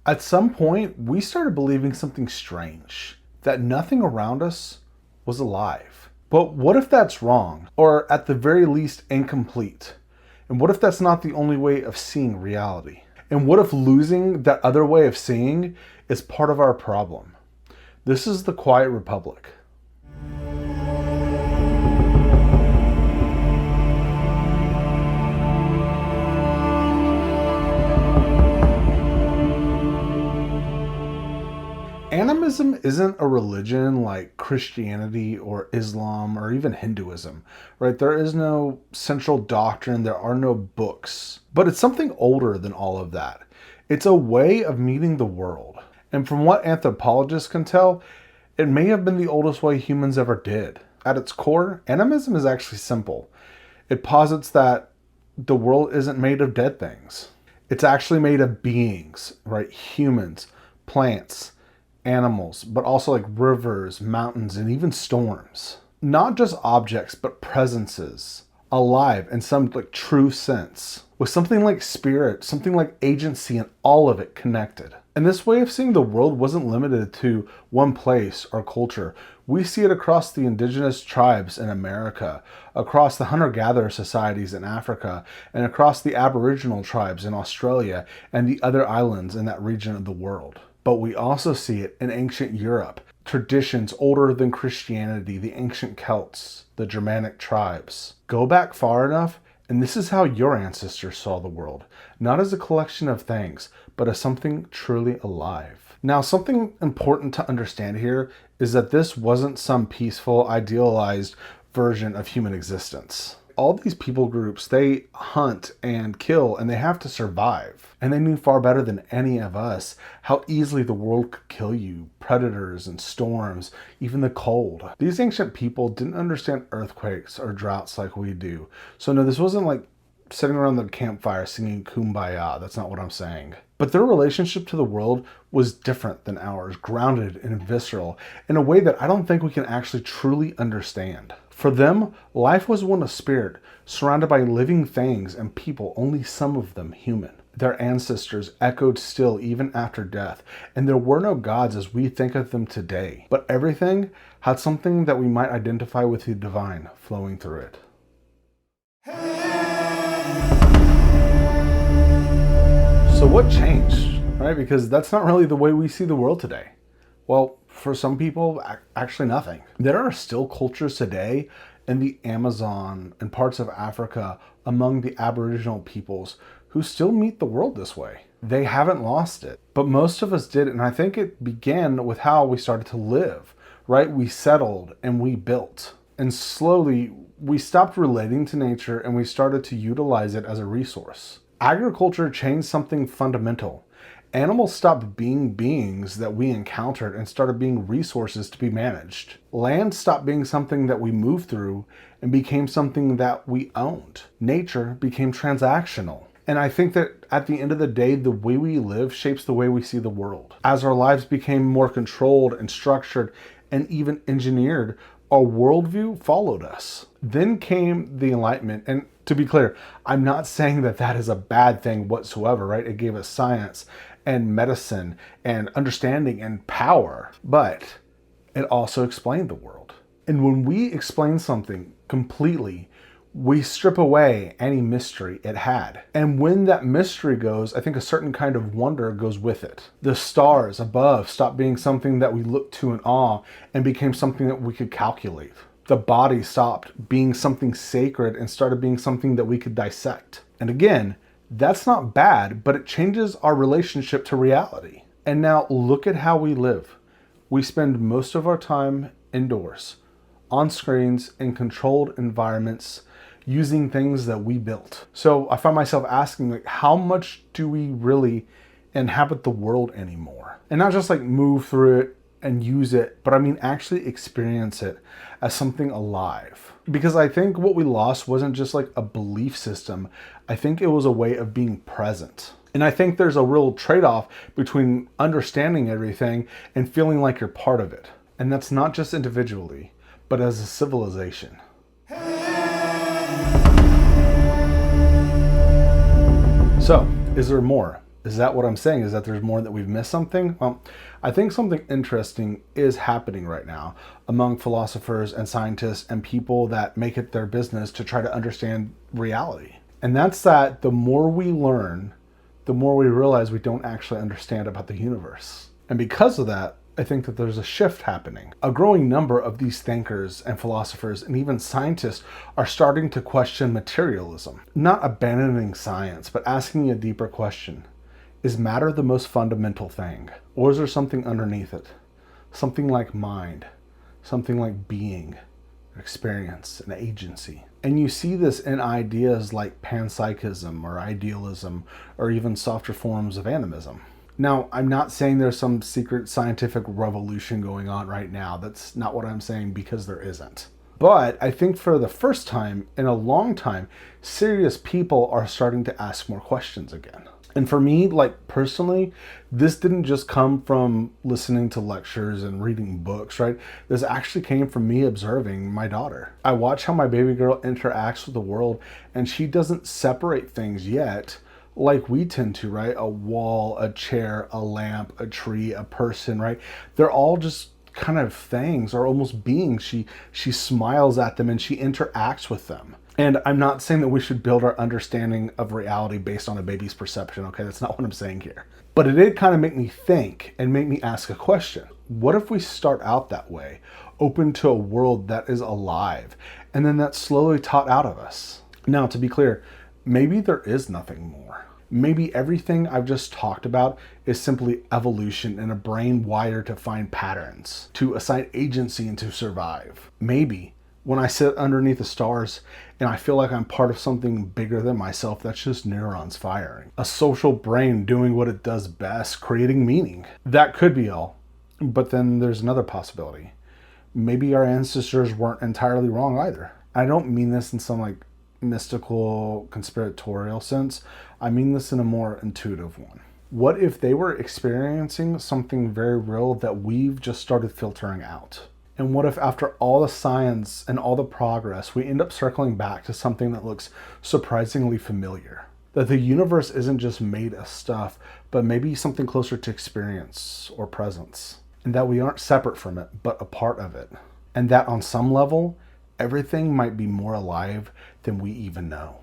At some point, we started believing something strange, that nothing around us was alive. But what if that's wrong, or at the very least incomplete? And what if that's not the only way of seeing reality? And what if losing that other way of seeing is part of our problem? This is the Quiet Republic. Animism isn't a religion like Christianity or Islam or even Hinduism, right? There is no central doctrine, there are no books, but it's something older than all of that. It's a way of meeting the world. And from what anthropologists can tell, it may have been the oldest way humans ever did. At its core, animism is actually simple. It posits that the world isn't made of dead things. It's actually made of beings, right? Humans, plants, animals, but also like rivers, mountains, and even storms. Not just objects, but presences, alive in some like true sense, with something like spirit, something like agency, and all of it connected. And this way of seeing the world wasn't limited to one place or culture. We see it across the indigenous tribes in America, across the hunter-gatherer societies in Africa, and across the Aboriginal tribes in Australia and the other islands in that region of the world. But we also see it in ancient Europe, traditions older than Christianity, the ancient Celts, the Germanic tribes. Go back far enough, and this is how your ancestors saw the world, not as a collection of things, but as something truly alive. Now, something important to understand here is that this wasn't some peaceful, idealized version of human existence. All these people groups, they hunt and kill and they have to survive. And they knew far better than any of us how easily the world could kill you. Predators and storms, even the cold. These ancient people didn't understand earthquakes or droughts like we do. So no, this wasn't like sitting around the campfire singing Kumbaya. That's not what I'm saying. But their relationship to the world was different than ours, grounded and visceral, in a way that I don't think we can actually truly understand. For them, life was one of spirit, surrounded by living things and people, only some of them human. Their ancestors echoed still even after death, and there were no gods as we think of them today. But everything had something that we might identify with the divine flowing through it. So what changed, right? Because that's not really the way we see the world today. Well, for some people, actually nothing. There are still cultures today in the Amazon and parts of Africa among the Aboriginal peoples who still meet the world this way. They haven't lost it, but most of us did, and I think it began with how we started to live, right? We settled and we built, and slowly we stopped relating to nature and we started to utilize it as a resource. Agriculture changed something fundamental. Animals stopped being beings that we encountered and started being resources to be managed. Land stopped being something that we moved through and became something that we owned. Nature became transactional. And I think that at the end of the day, the way we live shapes the way we see the world. As our lives became more controlled and structured and even engineered, our worldview followed us. Then came the Enlightenment, and to be clear, I'm not saying that that is a bad thing whatsoever, right? It gave us science and medicine and understanding and power, but it also explained the world. And when we explain something completely, we strip away any mystery it had. And when that mystery goes, I think a certain kind of wonder goes with it. The stars above stopped being something that we looked to in awe and became something that we could calculate. The body stopped being something sacred and started being something that we could dissect. And again, that's not bad, but it changes our relationship to reality. And now look at how we live. We spend most of our time indoors, on screens, in controlled environments, using things that we built. So I find myself asking, like, how much do we really inhabit the world anymore? And not just like move through it and use it, but I mean actually experience it as something alive. Because I think what we lost wasn't just like a belief system. I think it was a way of being present. And I think there's a real trade-off between understanding everything and feeling like you're part of it. And that's not just individually, but as a civilization. So, is there more? Is that what I'm saying? Is that there's more, that we've missed something? Well, I think something interesting is happening right now among philosophers and scientists and people that make it their business to try to understand reality. And that's that the more we learn, the more we realize we don't actually understand about the universe. And because of that, I think that there's a shift happening. A growing number of these thinkers and philosophers and even scientists are starting to question materialism, not abandoning science, but asking a deeper question. Is matter the most fundamental thing? Or is there something underneath it? Something like mind, something like being, experience, and agency. And you see this in ideas like panpsychism or idealism, or even softer forms of animism. Now, I'm not saying there's some secret scientific revolution going on right now. That's not what I'm saying, because there isn't. But I think for the first time in a long time, serious people are starting to ask more questions again. And for me, like personally, this didn't just come from listening to lectures and reading books, right? This actually came from me observing my daughter. I watch how my baby girl interacts with the world, and she doesn't separate things yet like we tend to, right? A wall, a chair, a lamp, a tree, a person, right? They're all just kind of things, or almost beings. She smiles at them and she interacts with them. And I'm not saying that we should build our understanding of reality based on a baby's perception, okay? That's not what I'm saying here. But it did kind of make me think and make me ask a question. What if we start out that way, open to a world that is alive, and then that's slowly taught out of us? Now, to be clear, maybe there is nothing more. Maybe everything I've just talked about is simply evolution and a brain wired to find patterns, to assign agency and to survive. Maybe when I sit underneath the stars and I feel like I'm part of something bigger than myself, that's just neurons firing. A social brain doing what it does best, creating meaning. That could be all. But then there's another possibility. Maybe our ancestors weren't entirely wrong either. I don't mean this in some like mystical, conspiratorial sense. I mean this in a more intuitive one. What if they were experiencing something very real that we've just started filtering out? And what if after all the science and all the progress, we end up circling back to something that looks surprisingly familiar? That the universe isn't just made of stuff, but maybe something closer to experience or presence. And that we aren't separate from it, but a part of it. And that on some level, everything might be more alive than we even know.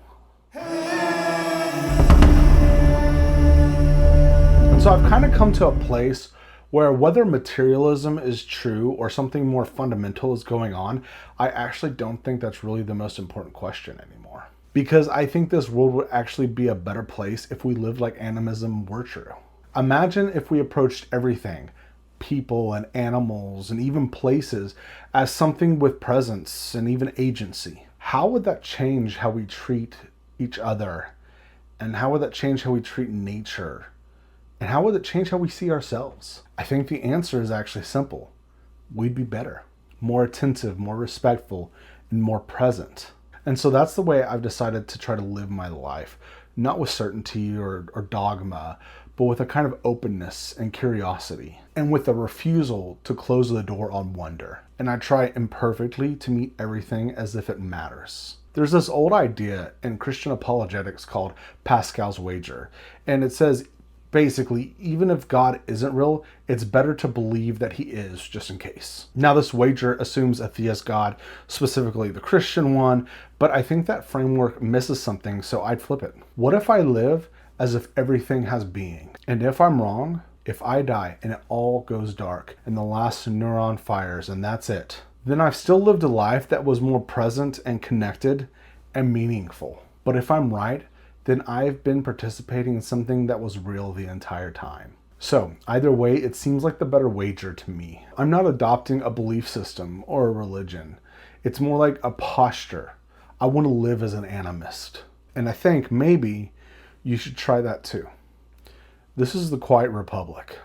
And so I've kind of come to a place where whether materialism is true or something more fundamental is going on, I actually don't think that's really the most important question anymore. Because I think this world would actually be a better place if we lived like animism were true. Imagine if we approached everything, people and animals and even places, as something with presence and even agency. How would that change how we treat each other? And how would that change how we treat nature? And how would it change how we see ourselves? I think the answer is actually simple. We'd be better, more attentive, more respectful, and more present. And so that's the way I've decided to try to live my life, not with certainty or dogma, but with a kind of openness and curiosity, and with a refusal to close the door on wonder. And I try imperfectly to meet everything as if it matters. There's this old idea in Christian apologetics called Pascal's wager, and it says, basically, even if God isn't real, it's better to believe that he is, just in case. Now, this wager assumes a theist God, specifically the Christian one, but I think that framework misses something, so I'd flip it. What if I live as if everything has being? And if I'm wrong, if I die and it all goes dark and the last neuron fires and that's it, then I've still lived a life that was more present and connected and meaningful. But if I'm right, then I've been participating in something that was real the entire time. So either way, it seems like the better wager to me. I'm not adopting a belief system or a religion. It's more like a posture. I want to live as an animist. And I think maybe you should try that too. This is the Quiet Republic.